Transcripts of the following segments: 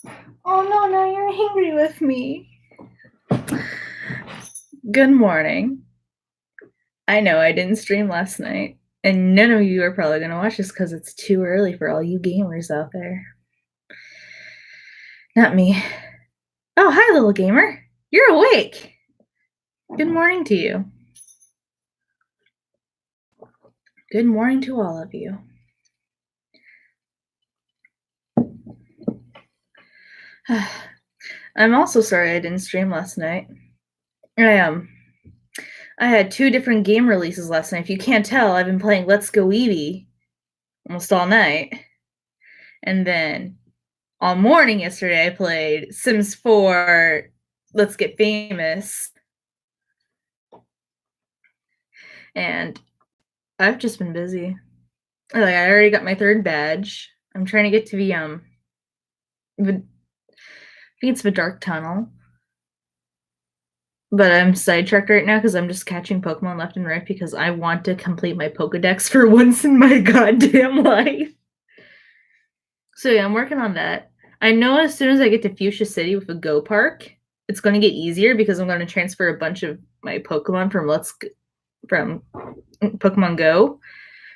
Oh no, now you're angry with me. Good morning. I know I didn't stream last night, and none of you are probably going to watch this because it's too early for all you gamers out there. Not me. Oh, hi, little gamer. You're awake. Good morning to you. Good morning to all of you. I'm also sorry I didn't stream last night. I had 2 different game releases last night. If you can't tell, I've been playing Let's Go Eevee almost all night. And then all morning yesterday, I played Sims 4 Let's Get Famous. And I've just been busy. Like, I already got my 3rd badge. I'm trying to get to the, I think it's the Dark Tunnel. But I'm sidetracked right now because I'm just catching Pokemon left and right because I want to complete my Pokedex for once in my goddamn life. So yeah, I'm working on that. I know as soon as I get to Fuchsia City with the Go Park, it's going to get easier because I'm going to transfer a bunch of my Pokemon from Pokemon Go,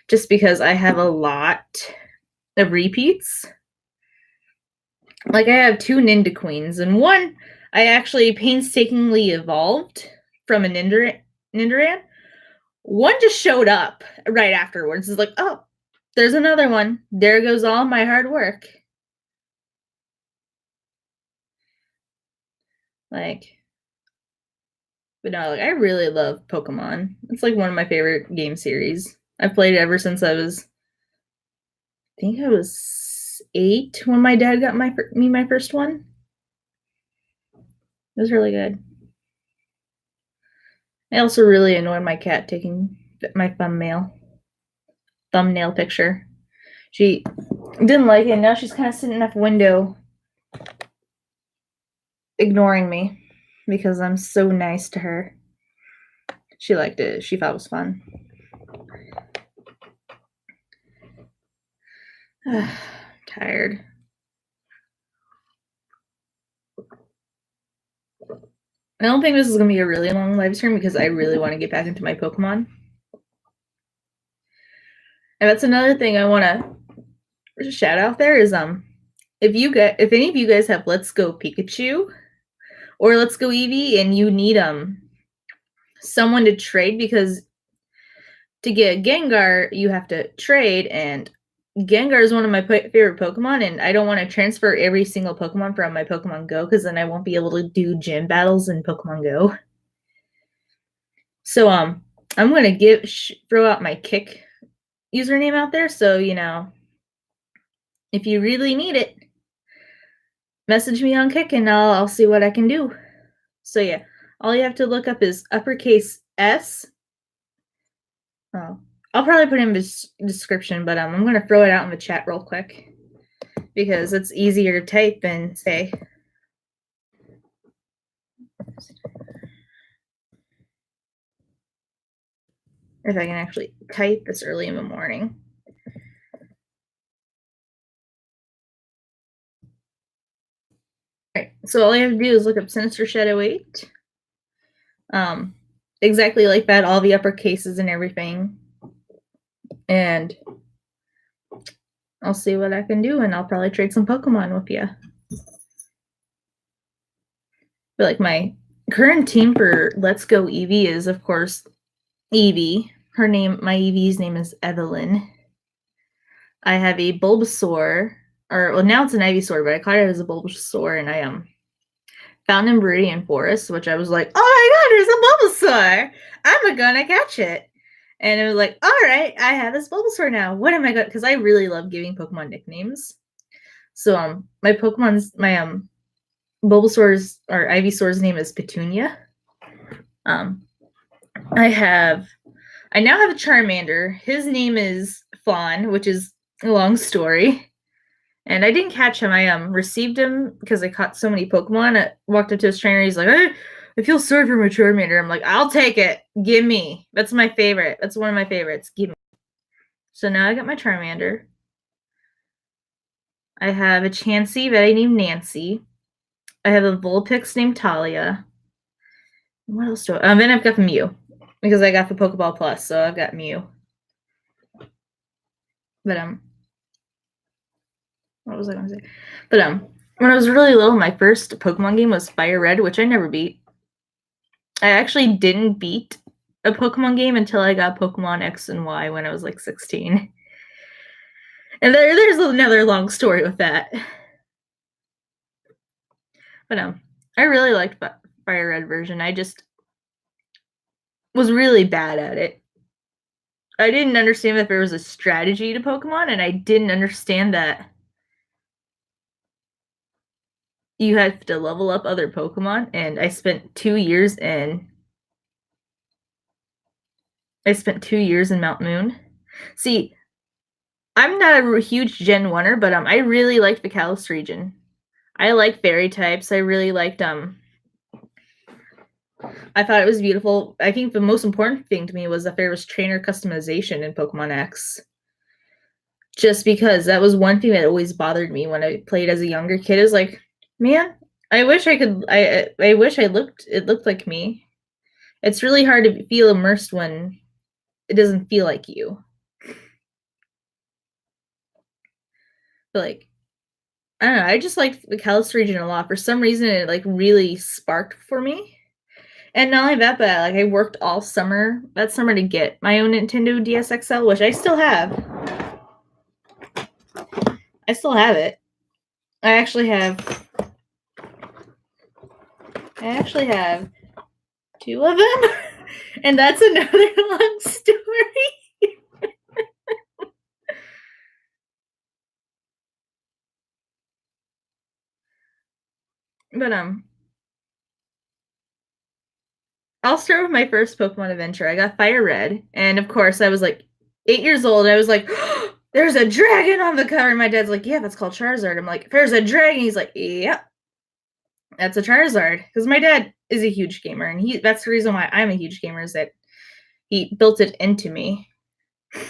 just because I have a lot of repeats. Like, I have 2 Ninjaqueens, and one I actually painstakingly evolved from a Ninjaran. One just showed up right afterwards. It's like, oh, there's another one. There goes all my hard work. Like, but no, like, I really love Pokemon. It's like one of my favorite game series. I've played it ever since I think I was 8 when my dad got me my first one. It was really good. I also really annoyed my cat taking my thumbnail picture. She didn't like it. Now she's kind of sitting at the window ignoring me because I'm so nice to her. She liked it. She thought it was fun. Tired. I don't think this is going to be a really long live stream because I really want to get back into my Pokemon. And that's another thing I want to shout out there is if any of you guys have Let's Go Pikachu or Let's Go Eevee and you need someone to trade, because to get Gengar you have to trade, and Gengar is one of my favorite Pokemon, and I don't want to transfer every single Pokemon from my Pokemon Go because then I won't be able to do gym battles in Pokemon Go. So I'm going to throw out my Kick username out there, so if you really need it, message me on Kick and I'll see what I can do. So yeah, all you have to look up is uppercase S. Oh, I'll probably put it in the description, but I'm going to throw it out in the chat real quick because it's easier to type than say. If I can actually type this early in the morning. Alright, so all you have to do is look up Sinister Shadow 8. Exactly like that, all the uppercases and everything. And I'll see what I can do, and I'll probably trade some Pokemon with you. But like, my current team for Let's Go Eevee is, of course, Eevee. My Eevee's name is Evelyn. I have a Bulbasaur, now it's an Ivysaur, but I caught it as a Bulbasaur, and I found in Viridian Forest, which I was like, oh my god, there's a Bulbasaur! I'm gonna catch it. And it was like, all right, I have this Bulbasaur now. What am I going to... Because I really love giving Pokemon nicknames. So my Bulbasaur's or Ivysaur's name is Petunia. I now have a Charmander. His name is Fawn, which is a long story. And I didn't catch him. I received him because I caught so many Pokemon. I walked up to his trainer. He's like, hey, I feel sorry for my Charmander. I'm like, I'll take it. Give me. That's my favorite. That's one of my favorites. Give me. So now I got my Charmander. I have a Chansey that I named Nancy. I have a Vulpix named Talia. What else do I? Then I've got the Mew because I got the Pokeball Plus, so I've got Mew. But what was I going to say? But when I was really little, my first Pokemon game was Fire Red, which I never beat. I actually didn't beat a Pokemon game until I got Pokemon X and Y when I was like 16. And there's another long story with that. But I really liked Fire Red version. I just was really bad at it. I didn't understand that there was a strategy to Pokemon, and I didn't understand that you have to level up other Pokemon, and I spent 2 years in Mount Moon. See, I'm not a huge Gen 1er, but I really liked the Kalos region. I like fairy types. I really liked I thought it was beautiful. I think the most important thing to me was that there was trainer customization in Pokemon X. Just because that was one thing that always bothered me when I played as a younger kid. It was like, man, I wish I could. I wish it looked like me. It's really hard to feel immersed when it doesn't feel like you. But like, I don't know. I just liked the Kalos region a lot. For some reason, it like really sparked for me. And not only that, but like I worked all summer that summer to get my own Nintendo DS XL, which I still have. I still have it. I actually have 2 of them, and that's another long story. But I'll start with my first Pokemon adventure. I got Fire Red, and of course I was like 8 years old. I was like, oh, there's a dragon on the cover. And my dad's like, yeah, that's called Charizard. I'm like, there's a dragon. He's like, yeah, that's a Charizard. Because my dad is a huge gamer, and that's the reason why I'm a huge gamer, is that he built it into me. And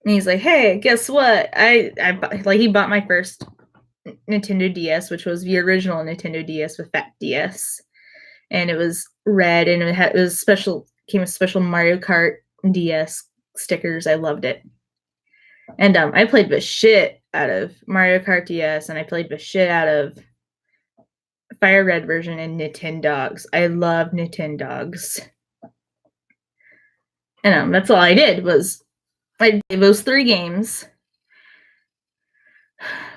he's like, hey, guess what? He bought my first Nintendo DS, which was the original Nintendo DS with Fat DS. And it was red, and it was special, came with special Mario Kart DS stickers. I loved it. And I played the shit out of Mario Kart DS, and I played the shit out of Fire Red version and Nintendogs. I love Nintendogs. And that's all I did was I did those 3 games.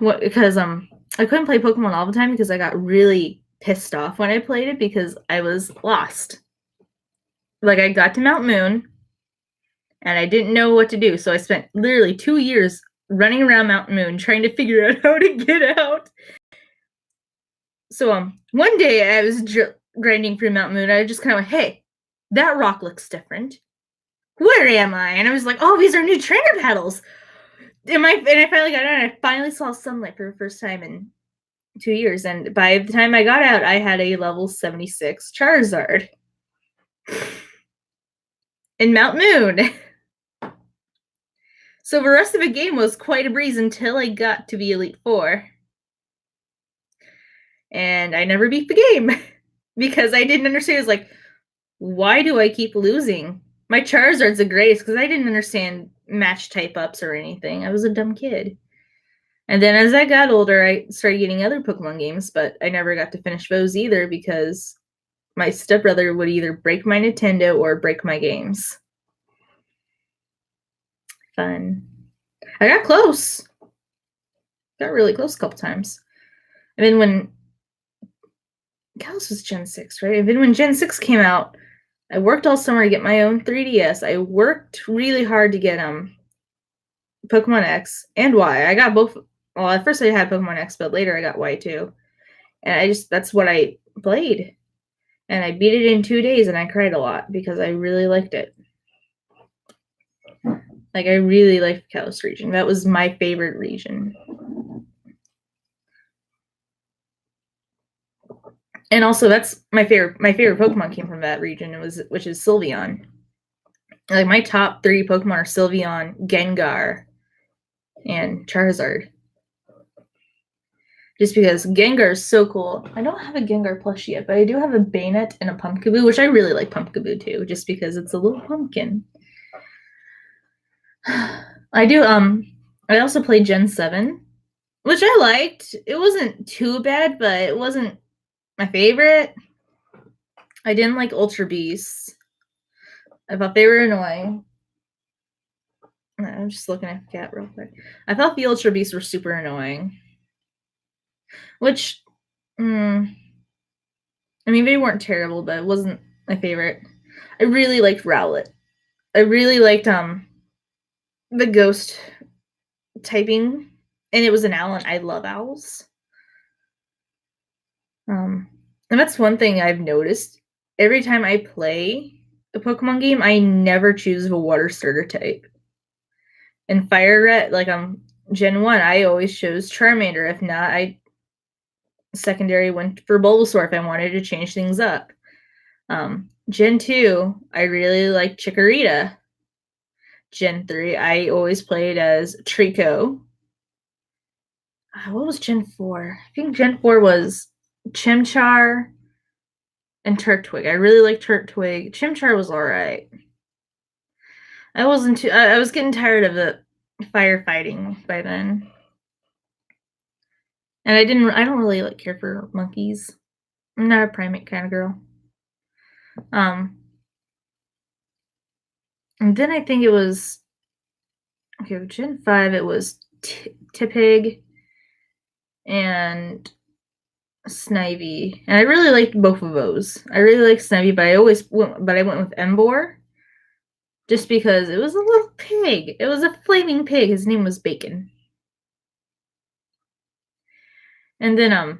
Because I couldn't play Pokemon all the time because I got really pissed off when I played it because I was lost. Like I got to Mount Moon and I didn't know what to do, so I spent literally 2 years running around Mount Moon trying to figure out how to get out. So one day I was grinding through Mount Moon. I just kind of went, hey, that rock looks different. Where am I? And I was like, oh, these are new trainer battles. And I finally got out, and I finally saw sunlight for the first time in 2 years. And by the time I got out, I had a level 76 Charizard in Mount Moon. So the rest of the game was quite a breeze until I got to the Elite Four. And I never beat the game because I didn't understand. It was like, why do I keep losing? My Charizard's the greatest because I didn't understand match type ups or anything. I was a dumb kid. And then as I got older, I started getting other Pokemon games, but I never got to finish those either because my stepbrother would either break my Nintendo or break my games. Fun. I got close. Got really close a couple times. And then when Kalos was Gen 6, right? And then when Gen 6 came out, I worked all summer to get my own 3DS. I worked really hard to get Pokemon X and Y. I got both. Well, at first I had Pokemon X, but later I got Y too. And that's what I played. And I beat it in 2 days, and I cried a lot because I really liked it. Like, I really liked the Kalos region. That was my favorite region. And also, that's my favorite Pokemon came from that region, which is Sylveon. Like, my top 3 Pokemon are Sylveon, Gengar, and Charizard. Just because Gengar is so cool. I don't have a Gengar plushie yet, but I do have a Bayonet and a Pumpkaboo, which I really like Pumpkaboo too, just because it's a little pumpkin. I do, I also played Gen 7, which I liked. It wasn't too bad, but it wasn't my favorite. I didn't like Ultra Beasts. I thought they were annoying. I'm just looking at the cat real quick. I thought the Ultra Beasts were super annoying. Which, I mean, they weren't terrible, but it wasn't my favorite. I really liked Rowlet. I really liked the ghost typing, and it was an owl, and I love owls. And that's one thing I've noticed. Every time I play a Pokemon game, I never choose the water starter type. In Fire Red, like Gen 1, I always chose Charmander. If not, I secondary went for Bulbasaur if I wanted to change things up. Gen 2, I really like Chikorita. Gen 3, I always played as Trico. What was Gen 4? I think Gen 4 was Chimchar and Turtwig. I really liked Turtwig. Chimchar was alright. I wasn't too. I was getting tired of the firefighting by then, and I don't really like care for monkeys. I'm not a primate kind of girl. And then I think it was Gen 5. It was Tipig and Snivy, and I really liked both of those. I really liked Snivy, but I went with Emboar. Just because it was a little pig. It was a flaming pig. His name was Bacon. And then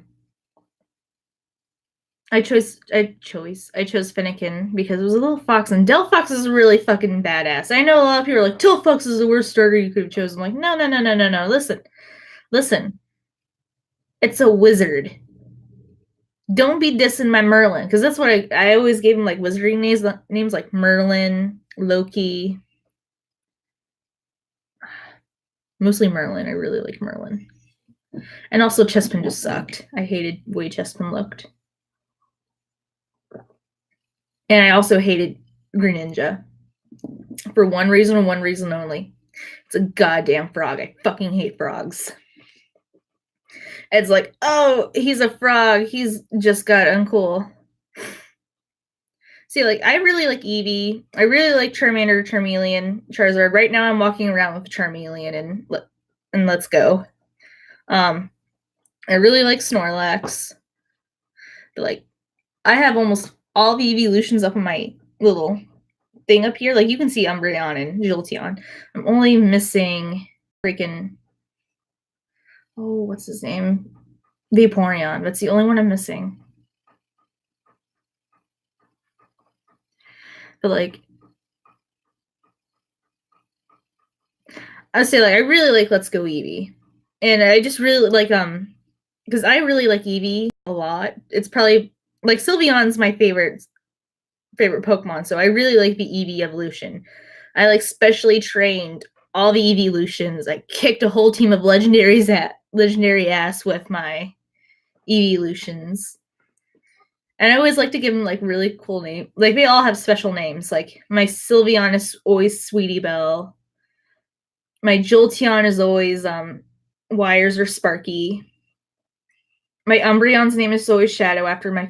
I chose Fennekin because it was a little fox, and Delphox is really fucking badass. I know a lot of people are like, Delphox is the worst starter you could have chosen. I'm like, no. Listen. It's a wizard. Don't be dissing my Merlin, because that's what I always gave him, like wizarding names like Merlin, Loki. Mostly Merlin. I really like Merlin. And also Chespin just sucked. I hated the way Chespin looked. And I also hated Greninja. For one reason and one reason only. It's a goddamn frog. I fucking hate frogs. It's like, oh, he's a frog. He's just got uncool. See, like, I really like Eevee. I really like Charmander, Charmeleon, Charizard. Right now I'm walking around with Charmeleon and Let's Go. I really like Snorlax. But, like, I have almost all the evolutions up on my little thing up here. Like, you can see Umbreon and Jolteon. I'm only missing freaking... Oh, what's his name? Vaporeon. That's the only one I'm missing. But, like... I say, like, I really like Let's Go Eevee. And I just really like, because I really like Eevee a lot. It's probably... Like, Sylveon's my favorite Pokemon, so I really like the Eevee evolution. I like specially trained all the evolutions. I kicked a whole team of legendary ass with my evolutions. And I always like to give them like really cool names. Like they all have special names. Like my Sylveon is always Sweetie Belle. My Jolteon is always Wires or Sparky. My Umbreon's name is always Shadow after my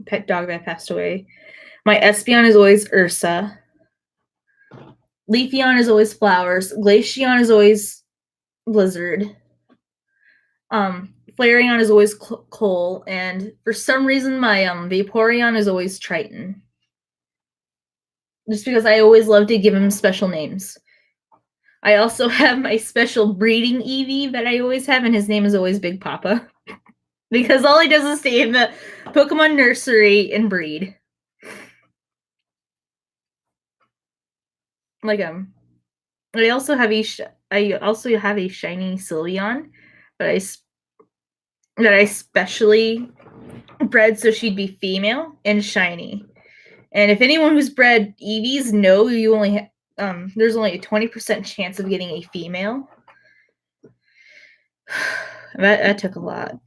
pet dog that passed away. My Espeon is always Ursa. Leafeon is always Flowers. Glaceon is always Blizzard. Flareon is always Cole. And for some reason, my Vaporeon is always Triton. Just because I always love to give him special names. I also have my special breeding Eevee that I always have, and his name is always Big Papa. Because all he does is stay in the Pokemon nursery and breed. Like I also have a shiny Sylveon, but I specially bred so she'd be female and shiny. And if anyone who's bred Eevees know, you only there's only a 20% chance of getting a female. That took a lot.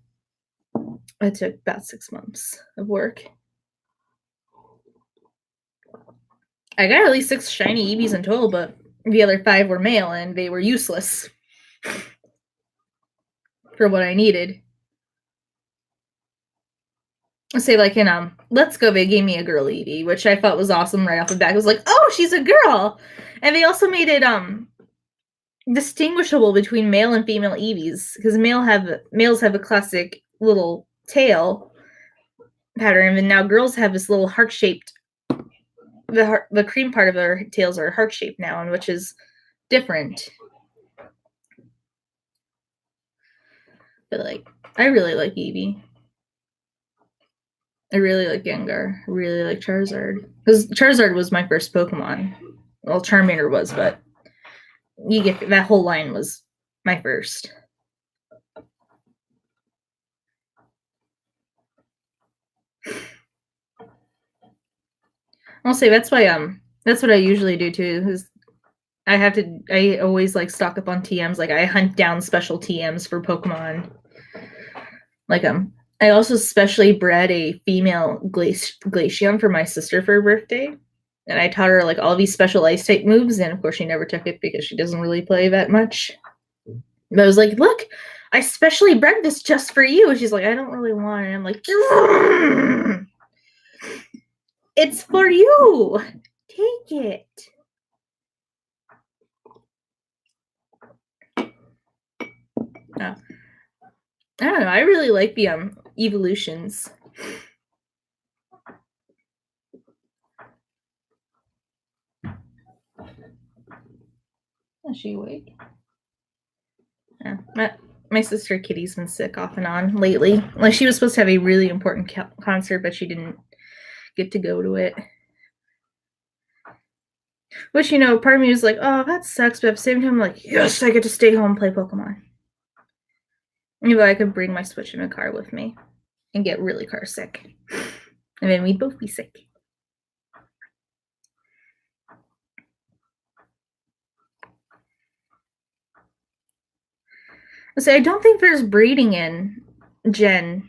It took about 6 months of work. I got at least 6 shiny Eevees in total, but the other 5 were male, and they were useless for what I needed. Say like in Let's Go, they gave me a girl Eevee, which I thought was awesome right off the bat. It was like, oh, she's a girl, and they also made it distinguishable between male and female Eevees because males have a classic little tail pattern, and now girls have this little heart shaped. The cream part of their tails are heart shaped now, and which is different. But like, I really like Eevee. I really like Gengar. I really like Charizard. Because Charizard was my first Pokemon. Well, Charmander was, but you get that whole line was my first. I'll say that's why that's what I usually do too. Is I always like stock up on TMs. Like I hunt down special TMs for Pokemon. Like I also specially bred a female Glaceon for my sister for her birthday. And I taught her like all these special ice type moves, and of course she never took it because she doesn't really play that much. But I was like, look, I specially bred this just for you. And she's like, I don't really want it. I'm like, it's for you. Take it. Oh. I don't know. I really like the evolutions. Is she awake? Yeah. My sister Kitty's been sick off and on lately. Like she was supposed to have a really important concert, but she didn't get to go to it. Which, you know, part of me was like, oh, that sucks, but at the same time, I'm like, yes, I get to stay home and play Pokemon. Maybe I could bring my Switch in a car with me and get really car sick. And then we'd both be sick. So I don't think there's breeding in Gen.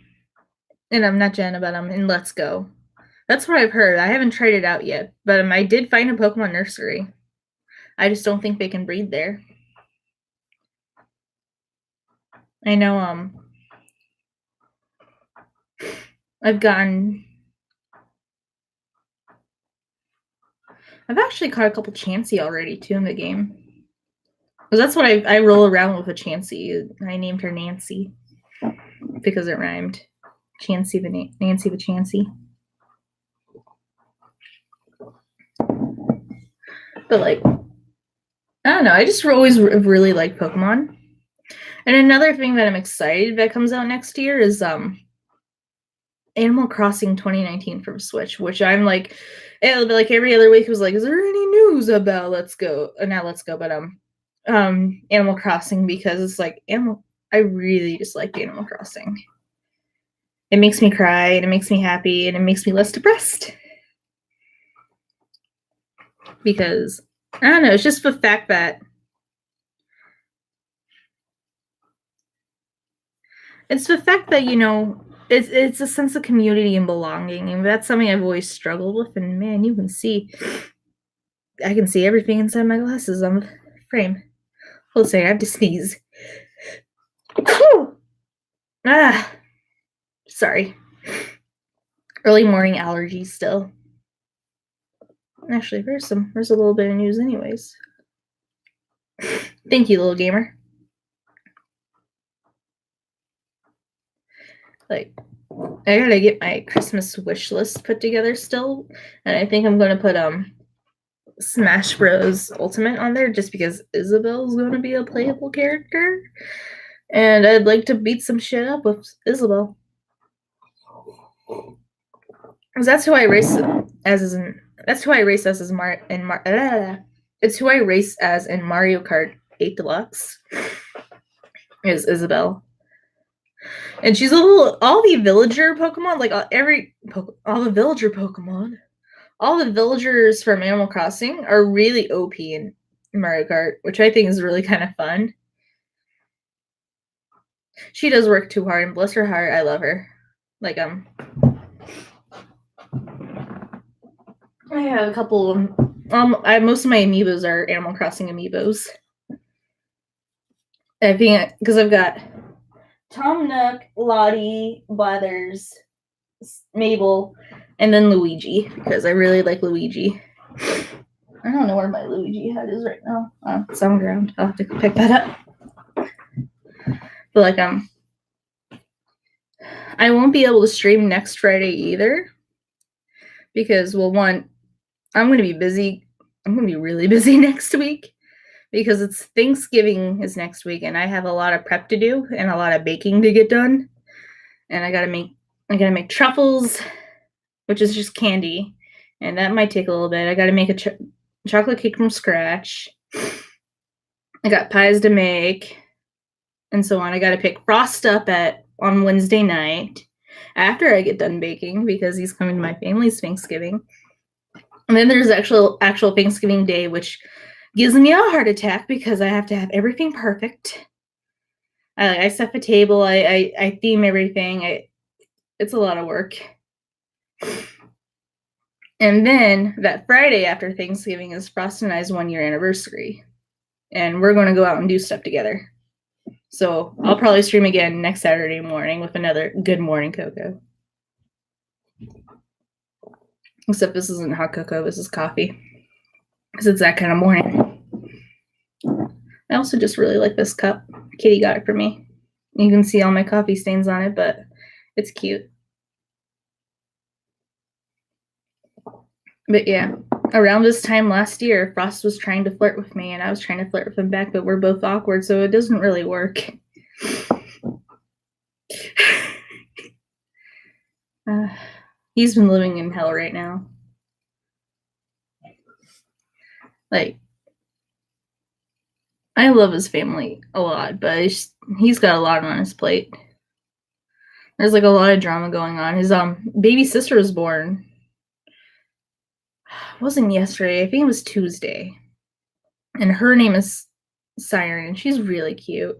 And I'm not Gen, but I'm in Let's Go. That's what I've heard. I haven't tried it out yet, but I did find a Pokemon nursery. I just don't think they can breed there. I know I've actually caught a couple Chansey already too in the game. Because that's what I roll around with a Chansey. I named her Nancy because it rhymed. Nancy the Chansey. But like, I don't know. I just always really like Pokemon. And another thing that I'm excited that comes out next year is Animal Crossing 2019 from Switch, which I'm like, every other week was like, is there any news about Let's Go? Not Let's Go, but Animal Crossing, because it's like I really just like Animal Crossing. It makes me cry, and it makes me happy, and it makes me less depressed. Because I don't know, it's just the fact that you know, it's a sense of community and belonging, and that's something I've always struggled with. And man, you can see, I can see everything inside my glasses on the frame. Hold on, I have to sneeze. Sorry. Early morning allergies still. Actually, there's a little bit of news anyways. Thank you, little gamer. Like, I gotta get my Christmas wish list put together still, and I think I'm gonna put Smash Bros. Ultimate on there just because Isabel's gonna be a playable character, and I'd like to beat some shit up with Isabel. Because that's who I race as in. That's who I race as in It's who I race as in Mario Kart 8 Deluxe. Is Isabel. And she's all the villager Pokemon, like all the villager Pokemon, all the villagers from Animal Crossing are really OP in Mario Kart, which I think is really kind of fun. She does work too hard, and bless her heart, I love her. Like, I have a couple of most of my amiibos are Animal Crossing amiibos. I think because I've got Tom Nook, Lottie, Blathers, Mabel, and then Luigi because I really like Luigi. I don't know where my Luigi hat is right now. Oh, it's on the ground. I'll have to pick that up. But like I won't be able to stream next Friday either because well, one, I'm going to be busy. I'm going to be really busy next week because it's Thanksgiving is next week and I have a lot of prep to do and a lot of baking to get done. And I gotta make truffles, which is just candy, and that might take a little bit. I gotta make a chocolate cake from scratch. I got pies to make, and so on. I gotta pick Frost up on Wednesday night after I get done baking because he's coming to my family's Thanksgiving. And then there's actual Thanksgiving Day, which gives me a heart attack because I have to have everything perfect. I set the table. I theme everything. It's a lot of work. And then that Friday after Thanksgiving is Frost and I's 1-year anniversary. And we're going to go out and do stuff together. So I'll probably stream again next Saturday morning with another Good Morning Coco. Except this isn't hot cocoa, this is coffee. Because it's that kind of morning. I also just really like this cup. Kitty got it for me. You can see all my coffee stains on it, but it's cute. But yeah, around this time last year, Frost was trying to flirt with me and I was trying to flirt with him back, but we're both awkward, so it doesn't really work. He's been living in hell right now. Like, I love his family a lot, but he's got a lot on his plate. There's like a lot of drama going on. His baby sister was born. It wasn't yesterday. I think it was Tuesday. And her name is Siren, and she's really cute.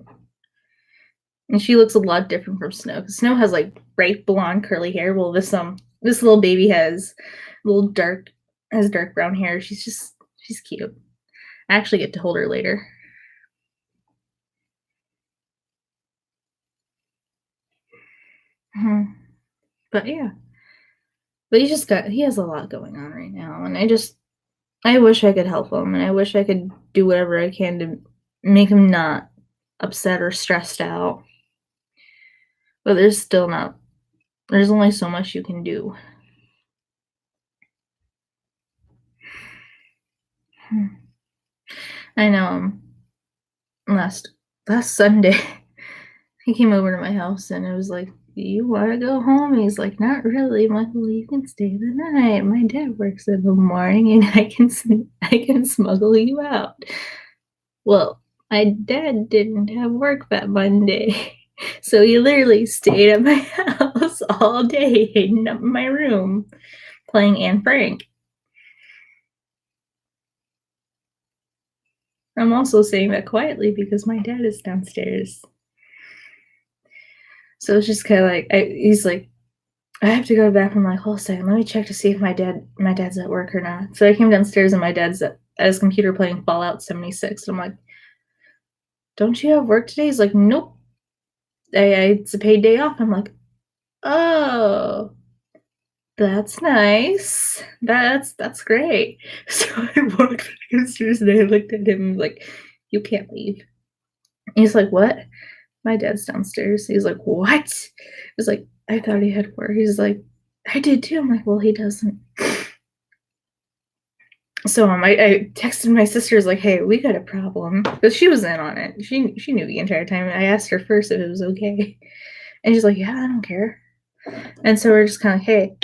And she looks a lot different from Snow. Because Snow has like bright blonde curly hair. Well, this little baby has dark brown hair. She's cute. I actually get to hold her later. But yeah. But he has a lot going on right now. And I wish I could help him. And I wish I could do whatever I can to make him not upset or stressed out. But there's only so much you can do. I know. Last Sunday, he came over to my house and it was like, "Do you want to go home?" He's like, "Not really." I'm like, "Well, you can stay the night. My dad works in the morning, and I can smuggle you out." Well, my dad didn't have work that Monday, so he literally stayed at my house all day, hidden up in my room, playing Anne Frank. I'm also saying that quietly because my dad is downstairs. So it's just kind of like, he's like, "I have to go to the bathroom." I'm like, "Hold a second, let me check to see if my dad's at work or not." So I came downstairs and my dad's at his computer playing Fallout 76. And I'm like, "Don't you have work today?" He's like, "Nope. It's a paid day off." I'm like, "Oh, that's nice. That's great." So I walked back downstairs and I looked at him like, "You can't leave." He's like, "What?" "My dad's downstairs." He's like, "What?" I was like, "I thought he had work." He's like, "I did too." I'm like, "Well, he doesn't." So I texted my sisters like, "Hey, we got a problem," because she was in on it. She knew the entire time. I asked her first if it was okay, and she's like, "Yeah, I don't care." And so we're just kind of, hey,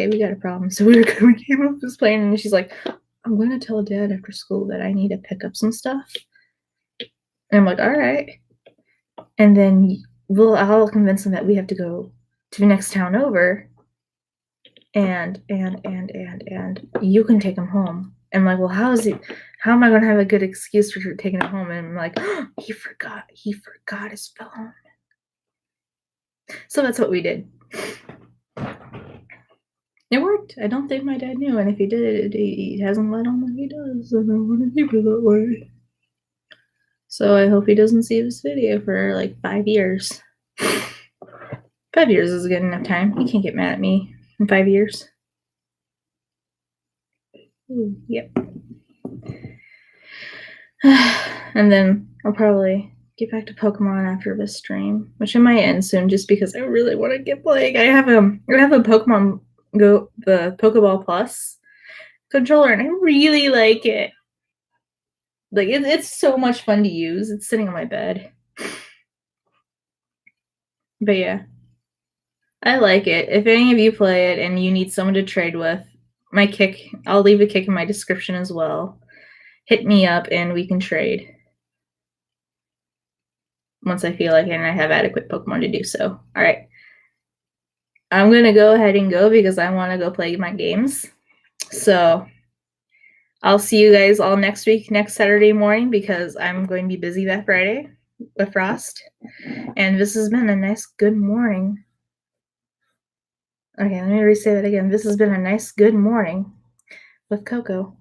we got a problem. So we came up with this plan, and she's like, "I'm going to tell Dad after school that I need to pick up some stuff." And I'm like, "All right." And then I'll convince him that we have to go to the next town over, and you can take him home. And I'm like, "Well, how am I going to have a good excuse for taking him home?" And I'm like, "Oh, he forgot his phone." So that's what we did. It worked. I don't think my dad knew, and if he did, he hasn't let on that he does, and I want to keep it that way. So I hope he doesn't see this video for like 5 years. 5 years is a good enough time. He can't get mad at me in 5 years. Ooh, yep. And then I'll probably get back to Pokemon after this stream, which I might end soon just because I really want to get playing. I have a Pokemon Go, the Pokeball Plus controller, and I really like it. Like it's so much fun to use. It's sitting on my bed. But yeah, I like it. If any of you play it and you need someone to trade with, I'll leave a kick in my description as well. Hit me up and we can trade. Once I feel like it and I have adequate Pokemon to do so. All right. I'm going to go ahead and go because I want to go play my games. So I'll see you guys all next week, next Saturday morning, because I'm going to be busy that Friday with Frost. And this has been a nice, good morning. Okay, let me re-say that again. This has been a nice, good morning with Coco.